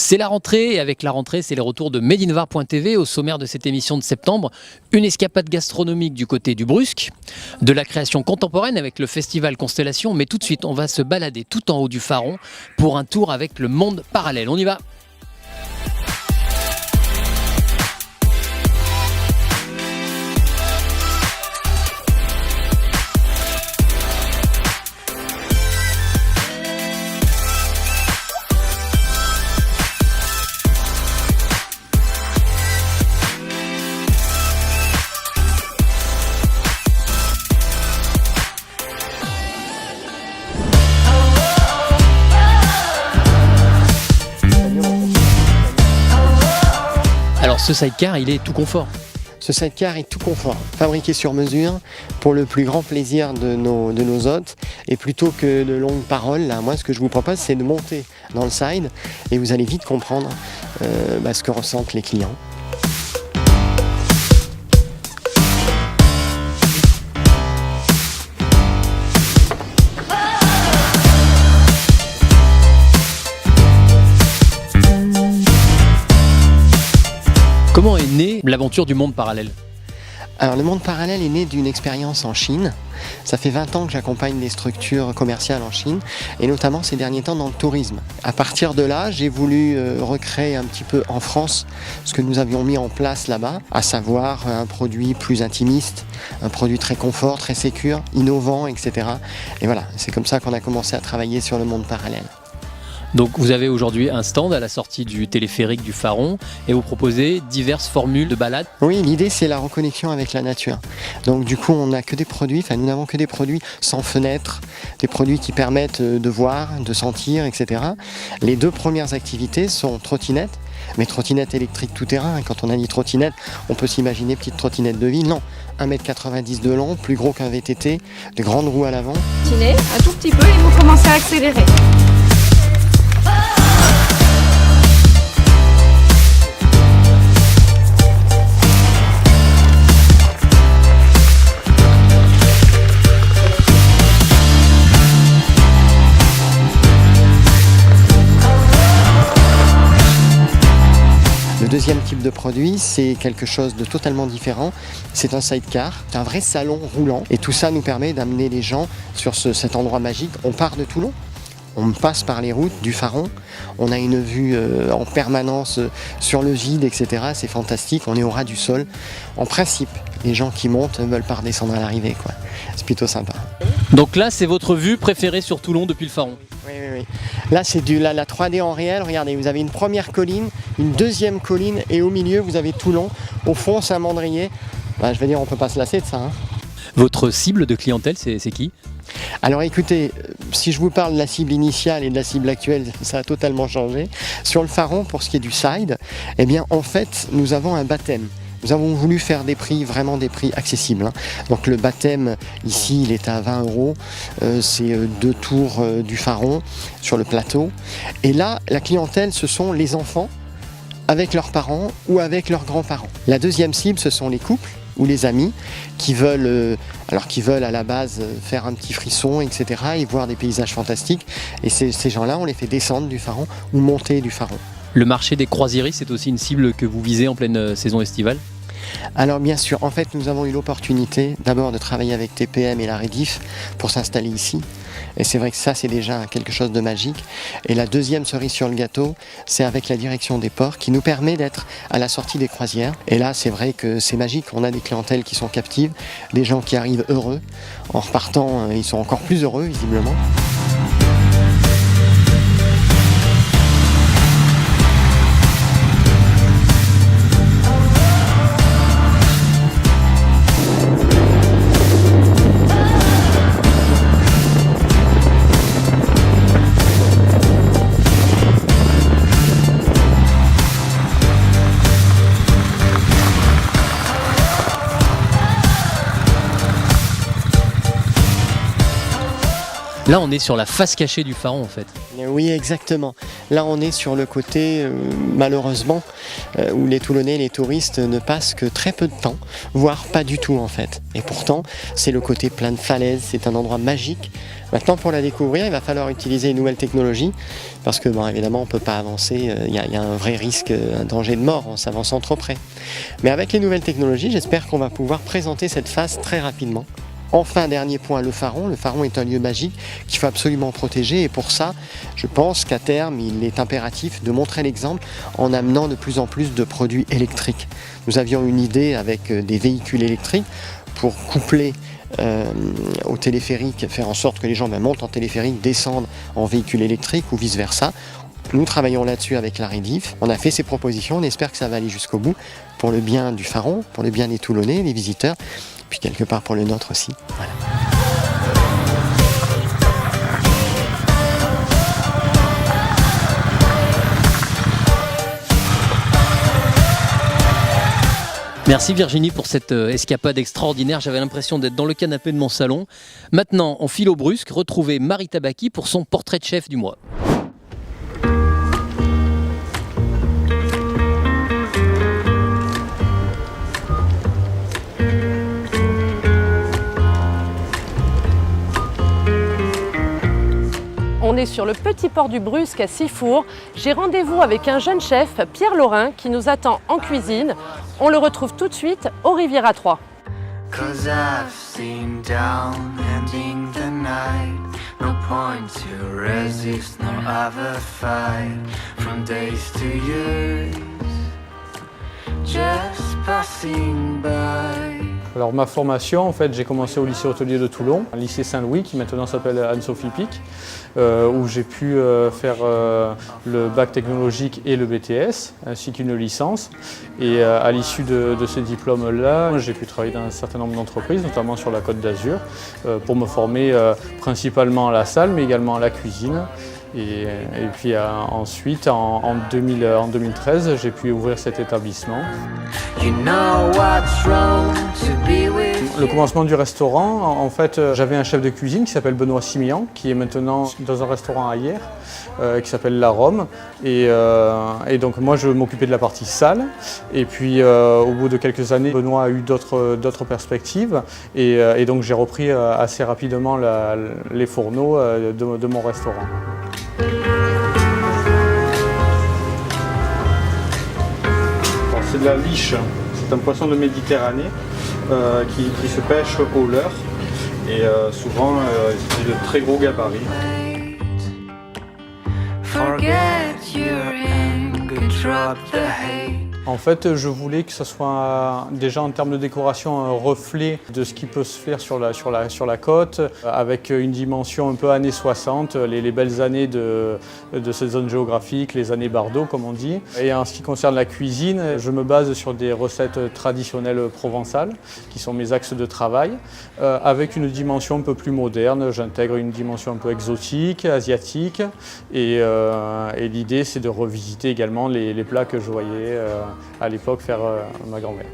C'est la rentrée et avec la rentrée, c'est les retours de Medinvar.tv au sommaire de cette émission de septembre. Une escapade gastronomique du côté du Brusque, de la création contemporaine avec le festival Constellation, mais tout de suite, on va se balader tout en haut du Faron pour un tour avec le monde parallèle. On y va! Alors ce sidecar, il est tout confort. Ce sidecar est tout confort, fabriqué sur mesure pour le plus grand plaisir de nos hôtes. Et plutôt que de longues paroles, là, moi ce que je vous propose c'est de monter dans le side et vous allez vite comprendre ce que ressentent les clients. Comment est née l'aventure du monde parallèle ? Alors le monde parallèle est né d'une expérience en Chine. Ça fait 20 ans que j'accompagne des structures commerciales en Chine et notamment ces derniers temps dans le tourisme. À partir de là, j'ai voulu recréer un petit peu en France ce que nous avions mis en place là-bas, à savoir un produit plus intimiste, un produit très confort, très sécure, innovant, etc. Et voilà, c'est comme ça qu'on a commencé à travailler sur le monde parallèle. Donc vous avez aujourd'hui un stand à la sortie du téléphérique du Faron et vous proposez diverses formules de balade. Oui, l'idée c'est la reconnexion avec la nature. Donc du coup on n'a que des produits, nous n'avons que des produits sans fenêtre, des produits qui permettent de voir, de sentir, etc. Les deux premières activités sont trottinettes, mais trottinettes électriques tout terrain. Quand on a dit trottinette, on peut s'imaginer petite trottinette de ville. Non, 1,90 m de long, plus gros qu'un VTT, de grandes roues à l'avant. Trottinez un tout petit peu et vous commencez à accélérer. Le deuxième type de produit, c'est quelque chose de totalement différent. C'est un sidecar, un vrai salon roulant. Et tout ça nous permet d'amener les gens sur cet endroit magique. On part de Toulon, on passe par les routes du Faron. On a une vue en permanence sur le vide, etc. C'est fantastique, on est au ras du sol. En principe, les gens qui montent ne veulent pas redescendre à l'arrivée, quoi. C'est plutôt sympa. Donc là, c'est votre vue préférée sur Toulon depuis le Faron ? Oui. Là, c'est la 3D en réel. Regardez, vous avez une première colline, une deuxième colline et au milieu, vous avez Toulon. Au fond, Saint-Mandrier. Je vais dire, on ne peut pas se lasser de ça. Votre cible de clientèle, c'est qui ? Alors écoutez, si je vous parle de la cible initiale et de la cible actuelle, ça a totalement changé. Sur le Faron, pour ce qui est du side, eh bien en fait, nous avons un baptême. Nous avons voulu faire des prix, vraiment des prix accessibles. Donc le baptême, ici, il est à 20 €. C'est 2 tours du Faron sur le plateau. Et là, la clientèle, ce sont les enfants avec leurs parents ou avec leurs grands-parents. La deuxième cible, ce sont les couples ou les amis qui veulent à la base faire un petit frisson, etc. et voir des paysages fantastiques. Et ces gens-là, on les fait descendre du Faron ou monter du Faron. Le marché des croisiéristes, c'est aussi une cible que vous visez en pleine saison estivale ? Alors bien sûr, en fait nous avons eu l'opportunité d'abord de travailler avec TPM et la Rediff pour s'installer ici. Et c'est vrai que ça c'est déjà quelque chose de magique. Et la deuxième cerise sur le gâteau, c'est avec la direction des ports qui nous permet d'être à la sortie des croisières. Et là c'est vrai que c'est magique, on a des clientèles qui sont captives, des gens qui arrivent heureux. En repartant, ils sont encore plus heureux visiblement. Là, on est sur la face cachée du Pharon, en fait. Oui, exactement. Là, on est sur le côté, malheureusement, où les Toulonnais, les touristes ne passent que très peu de temps, voire pas du tout en fait. Et pourtant, c'est le côté plein de falaises, c'est un endroit magique. Maintenant, pour la découvrir, il va falloir utiliser une nouvelle technologie, parce que, bon, évidemment, on ne peut pas avancer, il y a un vrai risque, un danger de mort en s'avançant trop près. Mais avec les nouvelles technologies, j'espère qu'on va pouvoir présenter cette face très rapidement. Enfin, dernier point, le Pharon. Le Pharon est un lieu magique qu'il faut absolument protéger et pour ça, je pense qu'à terme, il est impératif de montrer l'exemple en amenant de plus en plus de produits électriques. Nous avions une idée avec des véhicules électriques pour coupler au téléphérique, faire en sorte que les gens montent en téléphérique, descendent en véhicule électrique ou vice-versa. Nous travaillons là-dessus avec la Rédif. On a fait ces propositions, on espère que ça va aller jusqu'au bout pour le bien du Pharon, pour le bien des Toulonnais, des visiteurs, puis quelque part pour le nôtre aussi. Voilà. Merci Virginie pour cette escapade extraordinaire. J'avais l'impression d'être dans le canapé de mon salon. Maintenant, on file au Brusque, retrouver Marie Tabaki pour son portrait de chef du mois. On est sur le petit port du Brusque à Sifour. J'ai rendez-vous avec un jeune chef, Pierre Laurin, qui nous attend en cuisine. On le retrouve tout de suite aux Rivières à Troyes. Alors ma formation, en fait, j'ai commencé au lycée hôtelier de Toulon, un lycée Saint-Louis qui maintenant s'appelle Anne-Sophie Pic, où j'ai pu faire le bac technologique et le BTS, ainsi qu'une licence. Et à l'issue de ces diplômes-là, j'ai pu travailler dans un certain nombre d'entreprises, notamment sur la Côte d'Azur, pour me former principalement à la salle, mais également à la cuisine. Et puis ensuite, en 2013, j'ai pu ouvrir cet établissement. Le commencement du restaurant, en fait, j'avais un chef de cuisine qui s'appelle Benoît Simian, qui est maintenant dans un restaurant à Hyères, qui s'appelle La Rome. Et donc moi, je m'occupais de la partie salle. Et puis, au bout de quelques années, Benoît a eu d'autres perspectives. Et donc, j'ai repris assez rapidement les fourneaux de mon restaurant. C'est de la liche, c'est un poisson de Méditerranée qui se pêche au leurre et souvent c'est de très gros gabarits. En fait, je voulais que ce soit déjà en termes de décoration un reflet de ce qui peut se faire sur la côte, avec une dimension un peu années 60, les belles années de cette zone géographique, les années Bardot comme on dit. Et en ce qui concerne la cuisine, je me base sur des recettes traditionnelles provençales, qui sont mes axes de travail, avec une dimension un peu plus moderne. J'intègre une dimension un peu exotique, asiatique, et l'idée c'est de revisiter également les plats que je voyais à l'époque faire ma grand-mère.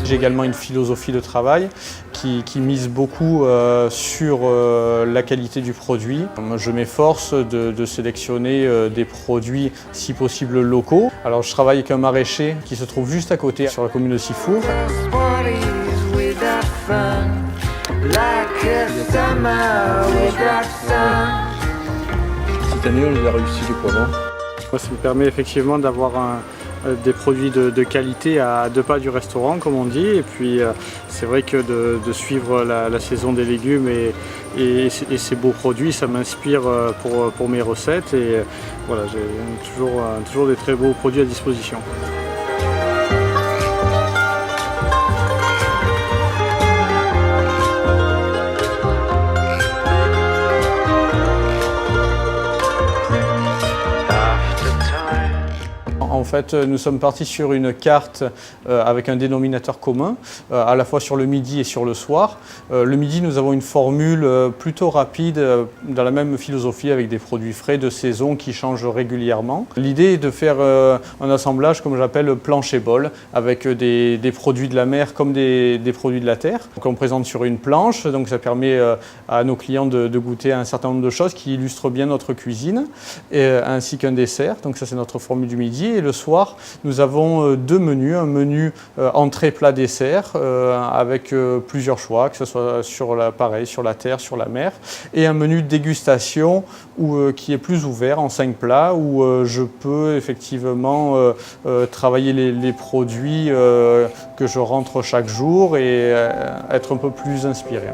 J'ai également une philosophie de travail qui mise beaucoup sur la qualité du produit. Je m'efforce de sélectionner des produits si possible locaux. Alors je travaille avec un maraîcher qui se trouve juste à côté sur la commune de Sifour. Cette année, on les a réussi les poivrons. Ça me permet effectivement d'avoir des produits de qualité à 2 pas du restaurant, comme on dit. Et puis, c'est vrai que de suivre la saison des légumes et ces beaux produits, ça m'inspire pour mes recettes. Et voilà, j'ai toujours des très beaux produits à disposition. En fait, nous sommes partis sur une carte avec un dénominateur commun, à la fois sur le midi et sur le soir. Le midi, nous avons une formule plutôt rapide, dans la même philosophie, avec des produits frais de saison qui changent régulièrement. L'idée est de faire un assemblage, comme j'appelle, planche-et-bol, avec des produits de la mer comme des produits de la terre. Donc on présente sur une planche, donc ça permet à nos clients de goûter un certain nombre de choses qui illustrent bien notre cuisine, ainsi qu'un dessert. Donc ça, c'est notre formule du midi. Et le soir, nous avons deux menus, un menu entrée, plat, dessert, avec plusieurs choix, que ce soit sur la terre, sur la mer, et un menu de dégustation qui est plus ouvert en 5 plats, où je peux effectivement travailler les produits que je rentre chaque jour et être un peu plus inspiré.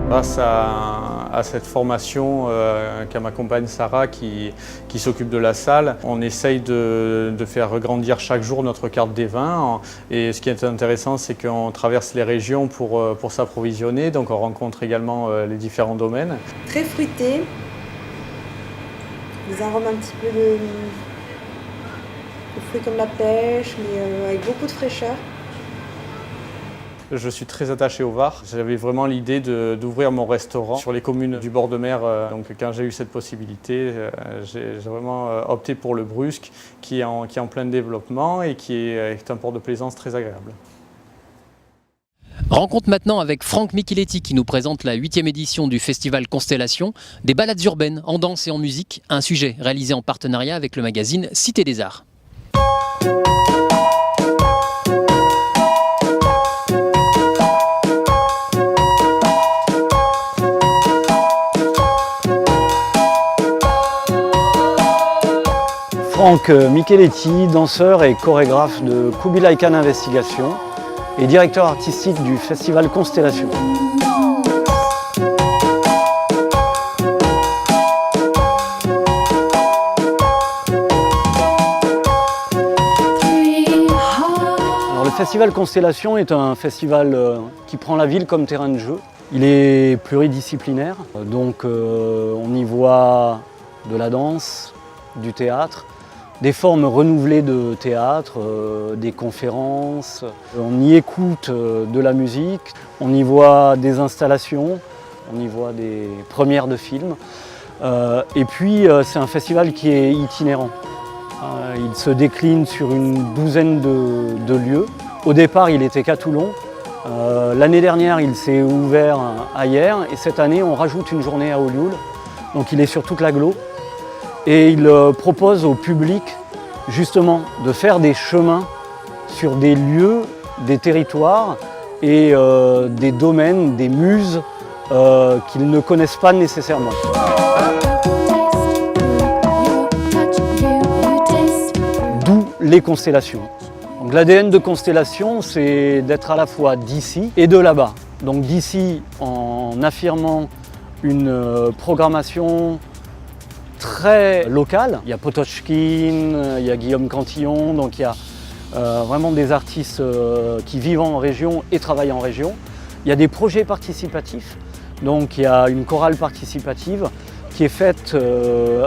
Grâce à cette formation qu'a ma compagne Sarah qui s'occupe de la salle, on essaye de faire grandir chaque jour notre carte des vins. Et ce qui est intéressant, c'est qu'on traverse les régions pour s'approvisionner, donc on rencontre également les différents domaines. Très fruité, des arômes un petit peu de fruits comme la pêche, mais avec beaucoup de fraîcheur. Je suis très attaché au Var. J'avais vraiment l'idée d'ouvrir mon restaurant sur les communes du bord de mer. Donc quand j'ai eu cette possibilité, j'ai vraiment opté pour le Brusque, qui est en plein développement et qui est un port de plaisance très agréable. Rencontre maintenant avec Franck Micheletti qui nous présente la 8e édition du festival Constellation, des balades urbaines en danse et en musique, un sujet réalisé en partenariat avec le magazine Cité des Arts. Franck Micheletti, danseur et chorégraphe de Kubilai Khan Investigation et directeur artistique du festival Constellation. Alors, le festival Constellation est un festival qui prend la ville comme terrain de jeu. Il est pluridisciplinaire, donc on y voit de la danse, du théâtre, des formes renouvelées de théâtre, des conférences, on y écoute de la musique, on y voit des installations, on y voit des premières de films. Et puis c'est un festival qui est itinérant. Il se décline sur une douzaine de lieux. Au départ, il était qu'à Toulon. L'année dernière, il s'est ouvert à Hyères et cette année, on rajoute une journée à Olioul. Donc il est sur toute l'agglo. Et il propose au public justement de faire des chemins sur des lieux, des territoires et des domaines, des muses qu'ils ne connaissent pas nécessairement. D'où les constellations. Donc l'ADN de Constellation, c'est d'être à la fois d'ici et de là-bas. Donc d'ici en affirmant une programmation très local. Il y a Potochkin, il y a Guillaume Cantillon, donc il y a vraiment des artistes qui vivent en région et travaillent en région. Il y a des projets participatifs, donc il y a une chorale participative qui est faite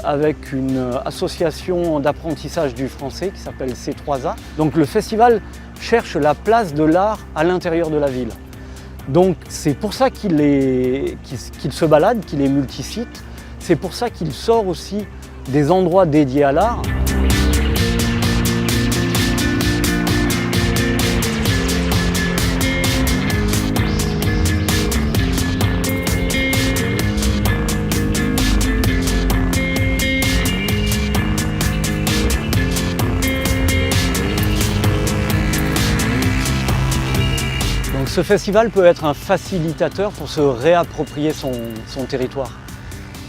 avec une association d'apprentissage du français qui s'appelle C3A. Donc le festival cherche la place de l'art à l'intérieur de la ville. Donc c'est pour ça qu'il se balade, qu'il est multisite. C'est pour ça qu'il sort aussi des endroits dédiés à l'art. Donc ce festival peut être un facilitateur pour se réapproprier son territoire.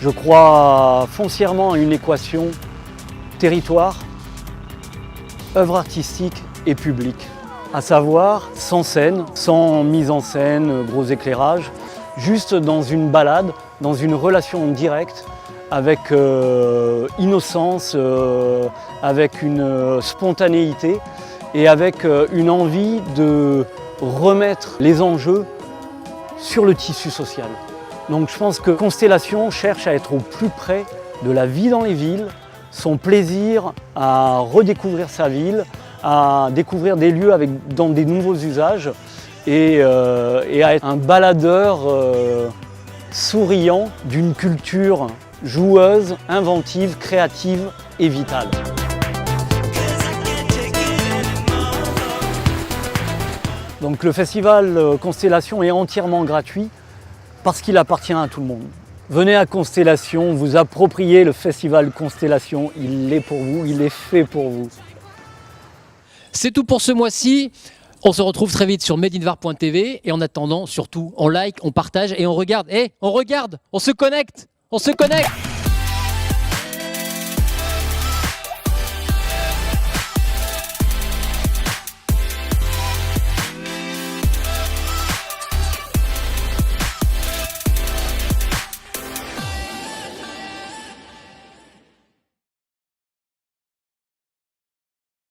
Je crois foncièrement à une équation territoire, œuvre artistique et public. À savoir, sans scène, sans mise en scène, gros éclairage, juste dans une balade, dans une relation directe, avec innocence, avec une spontanéité et avec une envie de remettre les enjeux sur le tissu social. Donc je pense que Constellation cherche à être au plus près de la vie dans les villes, son plaisir à redécouvrir sa ville, à découvrir des lieux dans des nouveaux usages et à être un baladeur souriant d'une culture joueuse, inventive, créative et vitale. Donc le festival Constellation est entièrement gratuit parce qu'il appartient à tout le monde. Venez à Constellation, vous appropriez le festival Constellation, il est pour vous, il est fait pour vous. C'est tout pour ce mois-ci. On se retrouve très vite sur medinvar.tv et en attendant, surtout, on like, on partage et on regarde. On regarde, on se connecte.